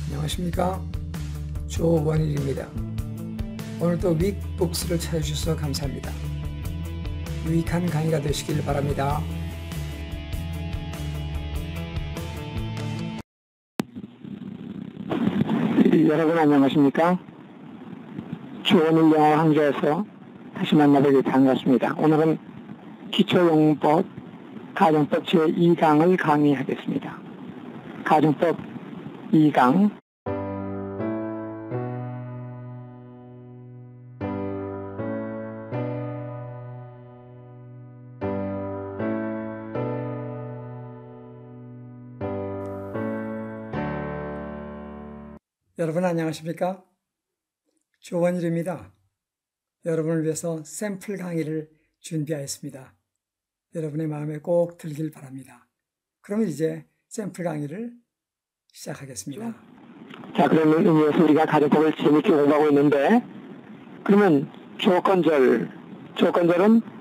안녕하십니까, 조원일입니다. 오늘도 윅북스를 찾아주셔서 감사합니다. 유익한 강의가 되시길 바랍니다. 여러분 안녕하십니까? 조원일 영어 강좌에서 다시 만나뵙게 반갑습니다. 오늘은 기초용법 가정법 제2강을 강의하겠습니다. 가정법 2강. 여러분 안녕하십니까? 조원일입니다. 여러분을 위해서 샘플 강의를 준비하였습니다. 여러분의 마음에 꼭 들길 바랍니다. 그러면 이제 샘플 강의를 시작하겠습니다. 자, 그러면 의미에서 우리가 가정법을 재밌게 공부하고 있는데, 그러면 조건절은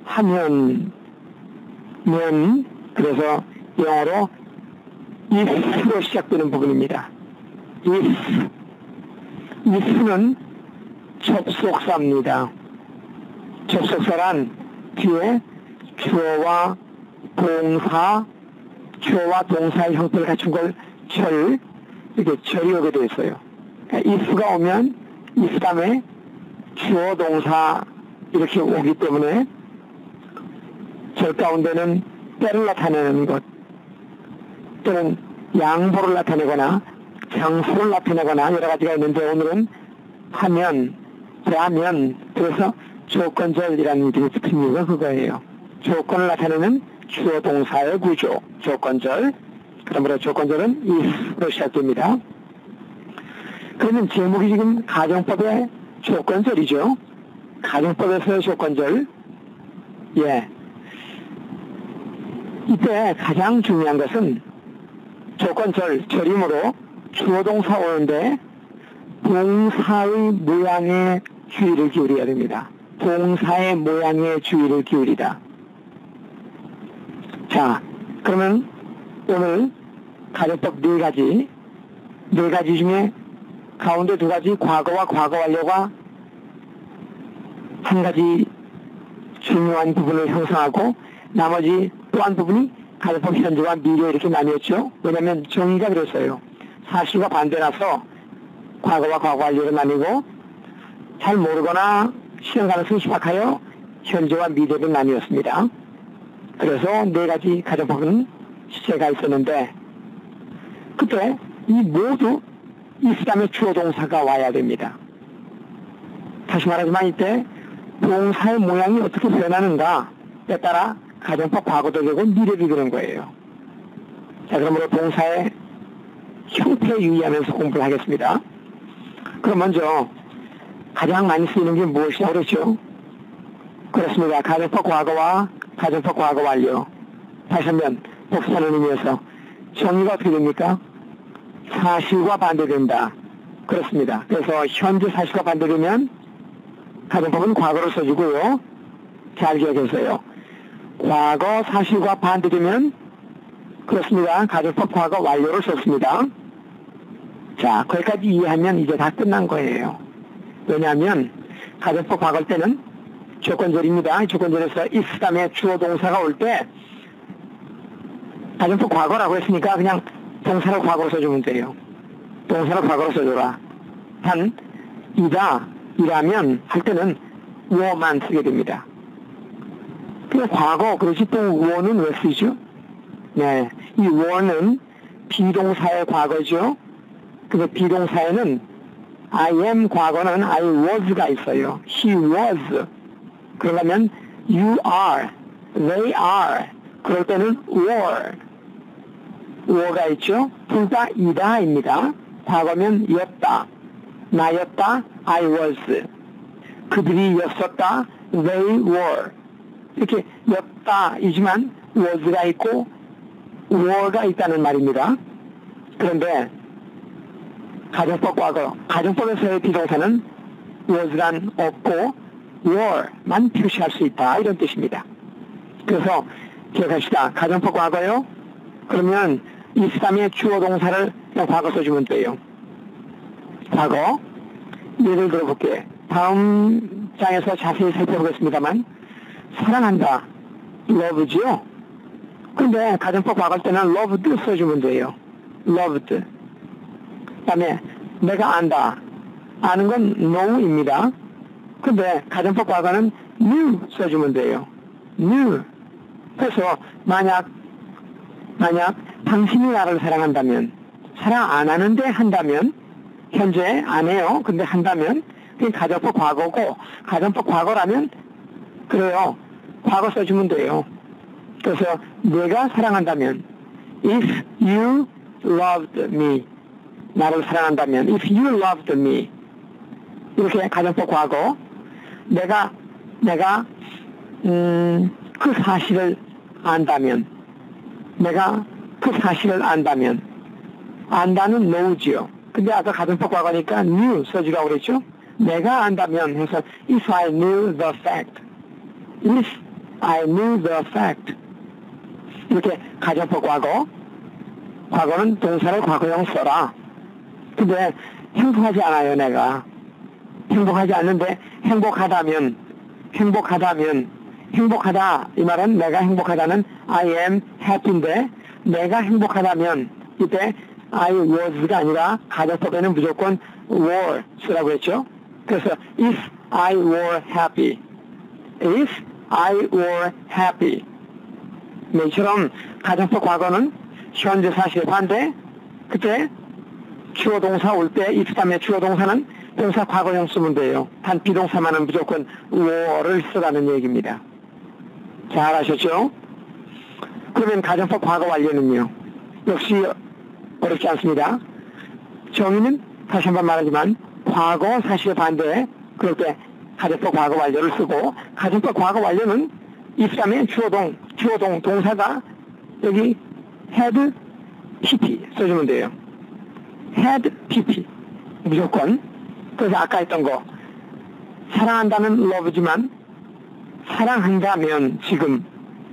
하면, 그래서 영어로 if로 시작되는 부분입니다. if는 접속사입니다. 접속사란 뒤에 주어와 동사의 형태를 갖춘 걸 이렇게 절이 오게 되어 있어요. 그러니까 if가 오면 if 다음에 주어 동사 이렇게 오기 때문에 절 가운데는 때를 나타내는 것 또는 양보를 나타내거나 장소를 나타내거나 여러 가지가 있는데, 오늘은 하면, 그래서 조건절이라는 이름이 붙은 이유가 그거예요. 조건을 나타내는 주어 동사의 구조, 조건절. 그러므로 조건절은 if로 시작됩니다. 그러면 제목이 지금 가정법의 조건절이죠. 가정법에서의 조건절. 이때 가장 중요한 것은 절임으로 주어 동사 오는데 동사의 모양에 주의를 기울여야 됩니다. 동사의 모양에 주의를 기울이다. 자, 그러면 오늘 가정법 네 가지 중에 가운데 두 가지 과거와 과거 완료가 한 가지 중요한 부분을 형성하고 나머지 또 한 부분이 가정법 현재와 미래 이렇게 나뉘었죠. 왜냐하면 정의가 그랬어요. 사실과 반대라서 과거와 과거 완료로 나뉘고 잘 모르거나 실현 가능성이 희박하여 현재와 미래로 나뉘었습니다. 그래서 네 가지 가정법은 시제가 있었는데, 그때 이 모두 if 다음에 주어 동사가 와야 됩니다. 다시 말하지만 이때 동사의 모양이 어떻게 변하는가에 따라 가정법 과거도 되고 미래도 되는 거예요. 자, 그러므로 동사의 형태에 유의하면서 공부를 하겠습니다. 그럼 먼저 가장 많이 쓰이는 게 무엇이냐고 그랬죠? 그렇습니다. 가정법 과거와 가정법 과거 완료. 다시 한번 복수하는 의미에서 정의가 어떻게 됩니까? 사실과 반대된다. 그렇습니다. 그래서 현재 사실과 반대되면 가정법은 과거로 써주고요. 잘 기억해서요. 과거 사실과 반대되면 그렇습니다. 가정법 과거 완료를 썼습니다. 자, 거기까지 이해하면 이제 다 끝난 거예요. 왜냐하면 가정법 과거일 때는 조건절입니다. 조건절에서 if 다음에 주어 동사가 올 때 가정법 과거라고 했으니까 그냥 동사를 과거로 써주면 돼요. 동사를 과거로 써줘라. 단 이라면 할 때는 워만 쓰게 됩니다. 그 과거, 그렇지 또 워는 왜 쓰죠? 네, 이 워는 비동사의 과거죠. 근데 비동사에는 I am 과거는 I was가 있어요. He was. 그러려면 you are, they are. 그럴 때는 were가 있죠. 둘 다 이다입니다. 과거면 였다, 나였다, I was. 그들이 였었다, they were. 이렇게 였다이지만 was가 있고 were가 있다는 말입니다. 그런데 가정법 과거, 가정법에서의 비동사는 was란 없고 were만 표시할 수 있다, 이런 뜻입니다. 그래서 기억합시다. 가정법 과거요. 그러면 이 다음에 주어 동사를 그냥 과거 써주면 돼요. 과거. 예를 들어볼게요. 다음 장에서 자세히 살펴보겠습니다만, 사랑한다. love죠. 근데 가정법 과거일 때는 loved 써주면 돼요. loved. 그 다음에 내가 안다. 아는 건 know입니다. 근데 가정법 과거는 knew 써주면 돼요. knew. 그래서 만약 당신이 나를 사랑한다면, 사랑 안 하는데 한다면, 현재 안 해요. 근데 한다면, 그게 가정법 과거고, 가정법 과거라면, 그래요. 과거 써주면 돼요. 그래서 내가 사랑한다면, if you loved me, 나를 사랑한다면, if you loved me, 이렇게 가정법 과거. 내가 그 사실을 안다면, 안다는 know지요. 근데 아까 가정법 과거니까 knew 써주라고 그랬죠. 내가 안다면 해서 if I knew the fact, if I knew the fact. 이렇게 가정법 과거. 과거는 동사를 과거형 써라. 근데 행복하지 않아요. 내가 행복하지 않는데 행복하다 이 말은 내가 행복하다는 I am happy인데, 내가 행복하다면 이때 I was가 아니라 가정법에는 무조건 were 쓰라고 했죠. 그래서 if I were happy, if I were happy. 이처럼 가정법 과거는 현재 사실 반대. 그때 주어 동사 올 때 if 다음에 주어 동사는 동사 과거형 쓰면 돼요. 단 비동사만은 무조건 were를 쓰라는 얘기입니다. 잘 아셨죠? 그러면 가정법 과거 완료는요, 역시 어렵지 않습니다. 정의는 다시 한번 말하지만 과거 사실 반대, 그럴 때 가정법 과거 완료를 쓰고, 가정법 과거 완료는 if 다음에 주어동 동사가 여기 had pp 써주면 돼요. had pp 무조건. 그래서 아까 했던 거, 사랑한다는 love지만 사랑한다면 지금,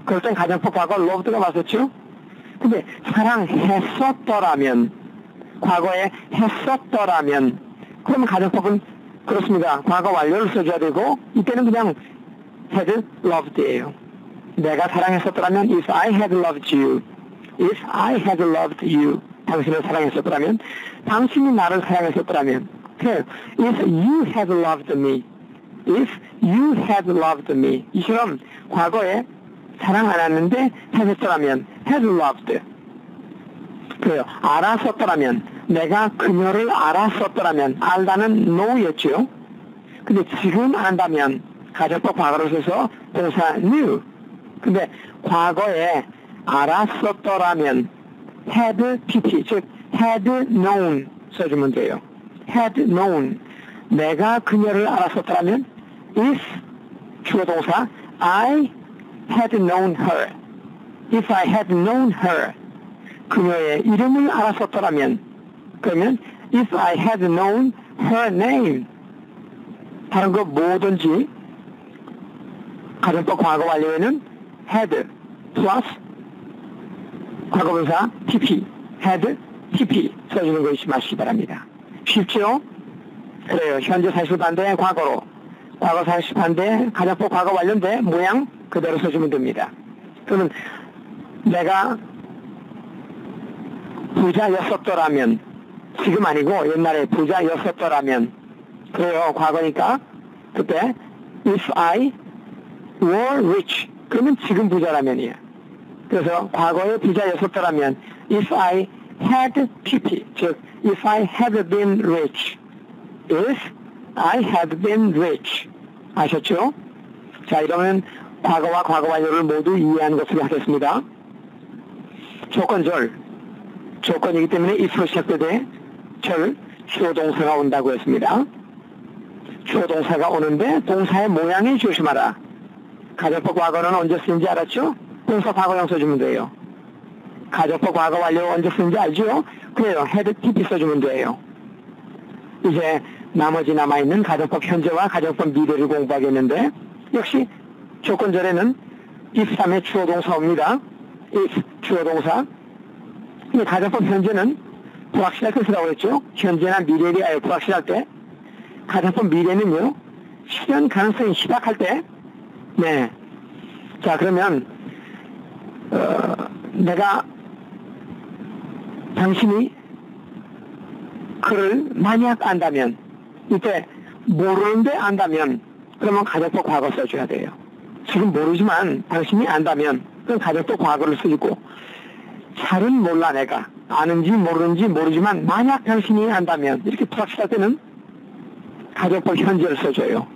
그럴 땐 가정법 과거 loved가 맞았죠. 근데 사랑했었더라면, 과거에 했었더라면, 그러면 가정법은 그렇습니다. 과거 완료를 써줘야 되고, 이때는 그냥 had loved예요. 내가 사랑했었더라면 if I had loved you, if I had loved you, 당신을 사랑했었더라면, 당신이 나를 사랑했었더라면, if you had loved me, if you had loved me. 이처럼 과거에 사랑 안 했는데 했었더라면 had loved. 그래요. 알았었더라면, 내가 그녀를 알았었더라면, 알다는 know였죠. 근데 지금 안다면 가정법 과거를 써서 동사 knew. 근데 과거에 알았었더라면 had pp, 즉 had known 써주면 돼요. had known. 내가 그녀를 알았었더라면 if 주어 동사 I had known her, if I had known her, 그녀의 이름을 알았었더라면, 그러면 if I had known her name. 다른 거 뭐든지 가정법 과거 완료에는 had 플러스 과거분사 pp, had pp 써주는 거 잊지 마시기 바랍니다. 쉽죠? 그래요. 현재 사실 반대 과거로, 과거 사실 반대 가정법 과거 완료인데 모양 그대로 써주면 됩니다. 그러면 내가 부자였었더라면, 지금 아니고 옛날에 부자였었더라면, 그래요. 과거니까 그때 if I were rich, 그러면 지금 부자라면이에요. 그래서 과거에 부자였었더라면 if I had pp, 즉 if I had been rich, if I had been rich. 아셨죠? 자, 이러면 과거와 과거 완료를 모두 이해한 것으로 하겠습니다. 조건절, 조건이기 때문에 if로 시작되되 절, 주어 동사가 온다고 했습니다. 주어 동사가 오는데 동사의 모양이 조심하라. 가정법 과거는 언제 쓰는지 알았죠? 동사 과거형 써주면 돼요. 가정법 과거 완료 언제 쓰는지 알죠? 그래요. had pp 써주면 돼요. 이제 나머지 남아있는 가정법 현재와 가정법 미래를 공부하겠는데, 역시 조건절에는 if 다음에 주어 동사 옵니다. if 주어 동사. 근데 가정법 현재는 불확실할 때 쓰라고 했죠. 현재나 미래에 대하여 불확실할 때. 가정법 미래는요, 실현 가능성이 희박할 때. 네. 자, 그러면 내가 당신이 그를 만약 안다면, 이때 모르는데 안다면, 그러면 가정법 과거 써줘야 돼요. 지금 모르지만 당신이 안다면 그럼 가정법 과거를 쓰고, 잘은 몰라 내가 아는지 모르는지 모르지만 만약 당신이 안다면, 이렇게 불확실할 때는 가정법 현재를 써줘요.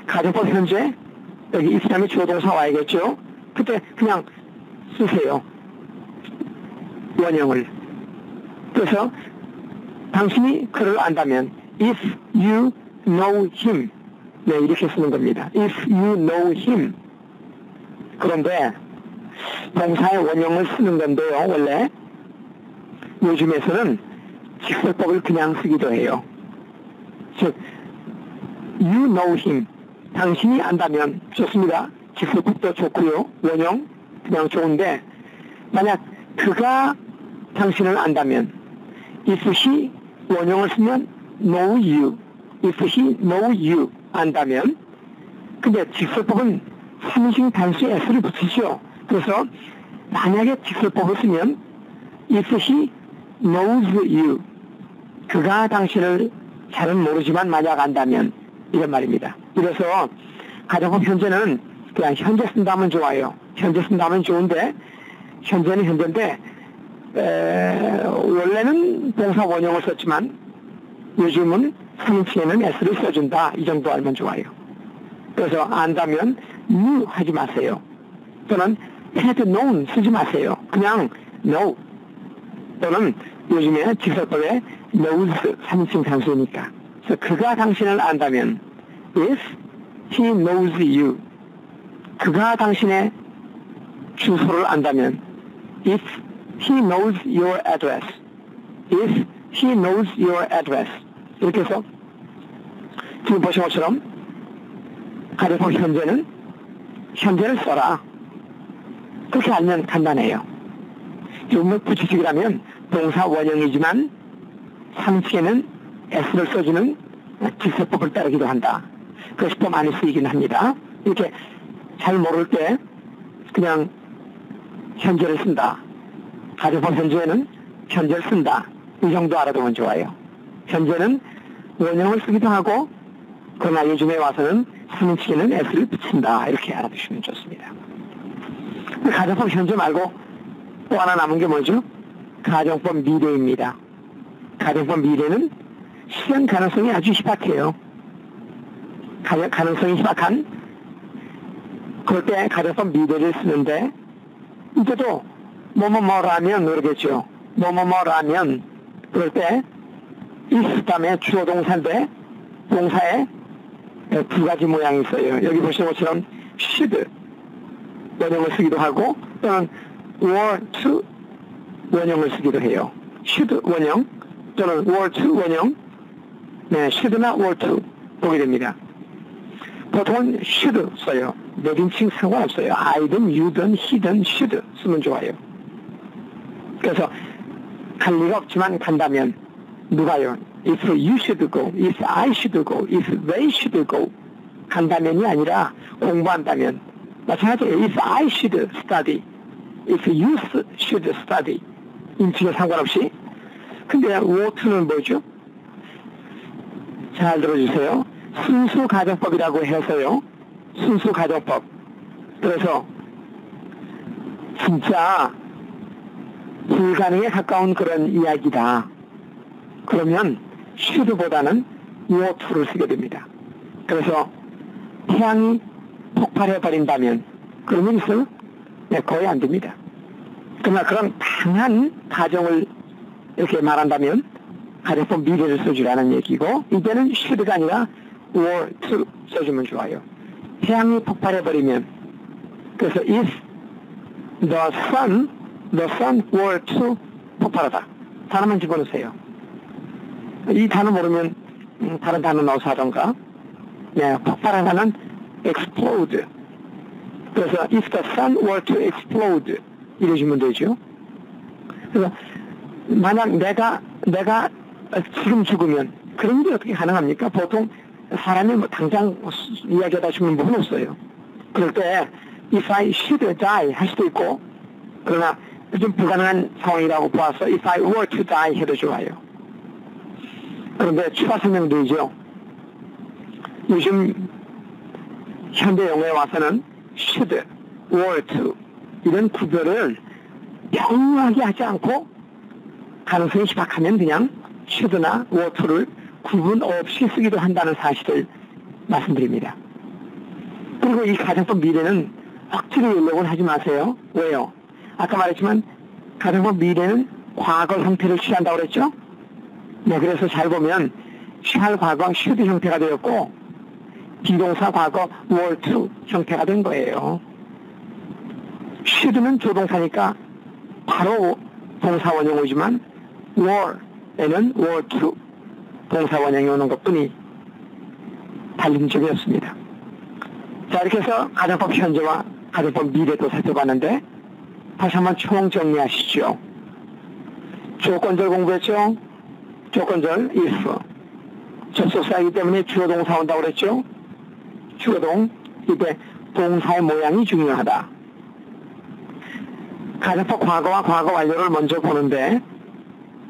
가정법 현재, 여기 if 다음에 주어 동사 와야겠죠. 그때 그냥 쓰세요, 원형을. 그래서 당신이 그를 안다면 if you know him, 네, 이렇게 쓰는 겁니다. if you know him. 그런데 동사의 원형을 쓰는 건데요, 원래 요즘에서는 직설법을 그냥 쓰기도 해요. 즉 you know him, 당신이 안다면 좋습니다. 직설법도 좋고요, 원형 그냥 좋은데, 만약 그가 당신을 안다면 if he, 원형을 쓰면 know you, if he know you 안다면. 근데 직설법은 3인칭 단수에 s를 붙이죠. 그래서 만약에 직설법을 쓰면 if he knows you, 그가 당신을 잘은 모르지만 만약 안다면, 이런 말입니다. 그래서 가정법 현재는 그냥 현재 쓴다면 좋아요. 현재 쓴다면 좋은데, 현재는 현재인데 원래는 동사 원형을 썼지만 요즘은 3인칭에는 s를 써준다, 이 정도 알면 좋아요. 그래서 안다면 you 하지 마세요. 또는 had known 쓰지 마세요. 그냥 know, 또는 요즘에 직설법에 knows 3인칭 단수니까. 그래서 그가 당신을 안다면 if he knows you, 그가 당신의 주소를 안다면 if he knows your address, if he knows your address. 이렇게 해서 지금 보신 것처럼 가정법 현재는 현재를 써라, 그렇게 알면 간단해요. 좀 구체적이라면 동사 원형이지만 3층에는 s를 써주는 직설법을 따르기도 한다. 그것이 더 많이 쓰이긴 합니다. 이렇게 잘 모를 때 그냥 현재를 쓴다, 가정법 현재는 현재를 쓴다, 이 정도 알아두면 좋아요. 현재는 원형을 쓰기도 하고, 그러나 요즘에 와서는 3인칭에는 s를 붙인다, 이렇게 알아두시면 좋습니다. 가정법 현재 말고 또 하나 남은 게 뭐죠? 가정법 미래입니다. 가정법 미래는 실현 가능성이 아주 희박해요. 가능성이 희박한, 그럴 때 가정법 미래를 쓰는데, 이때도 뭐뭐뭐라면 그러겠죠. 뭐뭐뭐라면, 그럴 때 if 다음에 주어 동사인데 동사에 두 가지 모양이 있어요. 여기 보시는 것처럼 should 원형을 쓰기도 하고, 또는 were to 원형을 쓰기도 해요. should 원형 또는 were to 원형, 네, should나 were to 보게 됩니다. 보통은 should 써요. 몇인칭 상관없어요. I든 you든 he든 should 쓰면 좋아요. 그래서 갈 리가 없지만 간다면 누가요? If you should go, if I should go, if they should go. 간다면이 아니라 공부한다면. 마찬가지예요. If I should study, if you should study. 인칭에 상관없이. 근데 what는 뭐죠? 잘 들어주세요. 순수 가정법이라고 해서요. 순수 가정법. 그래서 진짜 불가능에 가까운 그런 이야기다. 그러면 should보다는 ought to를 쓰게 됩니다. 그래서 태양이 폭발해버린다면 그러면 있어요? 네, 거의 안 됩니다. 그러나 그런 강한 가정을 이렇게 말한다면 가정법 미래를 써주라는 얘기고, 이제는 should가 아니라 ought to 써주면 좋아요. 태양이 폭발해버리면, 그래서 if the sun were to 폭발하다, 단어만 집어넣으세요. 이 단어 모르면 다른 단어 넣어서 하던가. 네, 폭발하다는 explode. 그래서 if the sun were to explode 이래주면 되죠. 그래서 만약 내가 내가 지금 죽으면 그런 게 어떻게 가능합니까? 보통 사람이 뭐 당장 이야기하다 죽는 부분 없어요. 그럴 때 if I should die 할 수도 있고, 그러나 좀 불가능한 상황이라고 보아서 if I were to die 해도 좋아요. 그런데 추가 설명드리죠. 요즘 현대 영어에 와서는 should, were to 이런 구별을 명확하게 하지 않고 가능성이 희박하면 그냥 should나 were to를 구분 없이 쓰기도 한다는 사실을 말씀드립니다. 그리고 이 가정법 미래는 억지로 연락을 하지 마세요. 왜요? 아까 말했지만 가정법 미래는 과거 형태를 취한다고 그랬죠? 네, 그래서 잘 보면 shall 과거 should 형태가 되었고 비동사 과거 were to 형태가 된 거예요. should는 조동사니까 바로 동사 원형 오지만 were에는 were to 동사 원형이 오는 것뿐이 달린 적이 없습니다. 자, 이렇게 해서 가정법 현재와 가정법 미래도 살펴봤는데 다시 한번 총정리하시죠. 조건절 공부했죠? 조건절 if 접속사이기 때문에 주어 동사 온다고 그랬죠? 주어동 이때 동사의 모양이 중요하다. 가정법 과거와 과거 완료를 먼저 보는데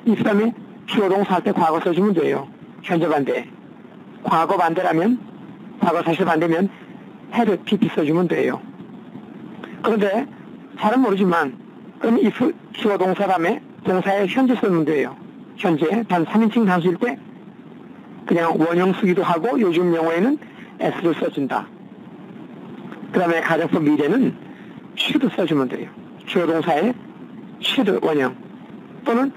이 다음에 주어 동사 할 때 과거 써주면 돼요. 현재 반대. 과거 반대라면 과거 사실 반대면 had pp 써주면 돼요. 그런데 잘은 모르지만 그럼 if 주어 동사 다음에 동사의 현재 쓰면 돼요. 현재 단 3인칭 단수일 때 그냥 원형 쓰기도 하고 요즘 영어에는 s를 써준다. 그 다음에 가정법 미래는 should 써주면 돼요. 주어 동사의 should 원형 또는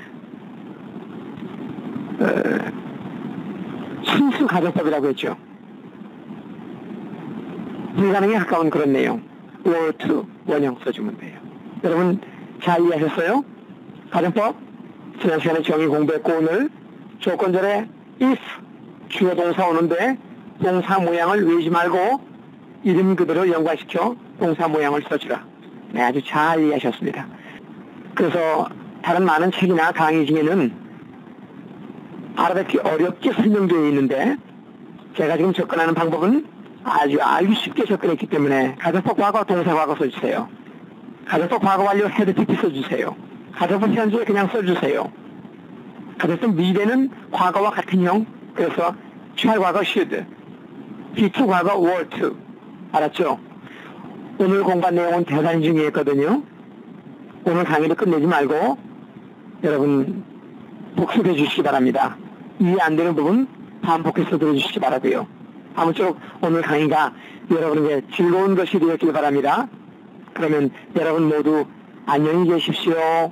순수 가정법이라고 했죠. 불가능에 가까운 그런 내용 were to 원형 써주면 돼요. 여러분 잘 이해하셨어요? 가정법 지난 시간에 정의 공부했고 오늘 조건절에 if 주어 동사 오는데 동사 모양을 외우지 말고 이름 그대로 연관시켜 동사 모양을 써주라. 네, 아주 잘 이해하셨습니다. 그래서 다른 많은 책이나 강의 중에는 알아듣기 어렵게 설명되어 있는데 제가 지금 접근하는 방법은 아주 알기 쉽게 접근했기 때문에 가정법 과거 동사 과거 써주세요. 가정법 과거 완료 had pp 써주세요. 가정법 현재 그냥 써주세요. 가정법 미래는 과거와 같은 형, 그래서 shall 과거 should, be to 과거 were to. 알았죠? 오늘 공부한 내용은 대단히 중요했거든요. 오늘 강의를 끝내지 말고 여러분 복습해 주시기 바랍니다. 이해 안 되는 부분 반복해서 들어주시기 바라고요. 아무쪼록 오늘 강의가 여러분에게 즐거운 것이 되었길 바랍니다. 그러면 여러분 모두 안녕히 계십시오.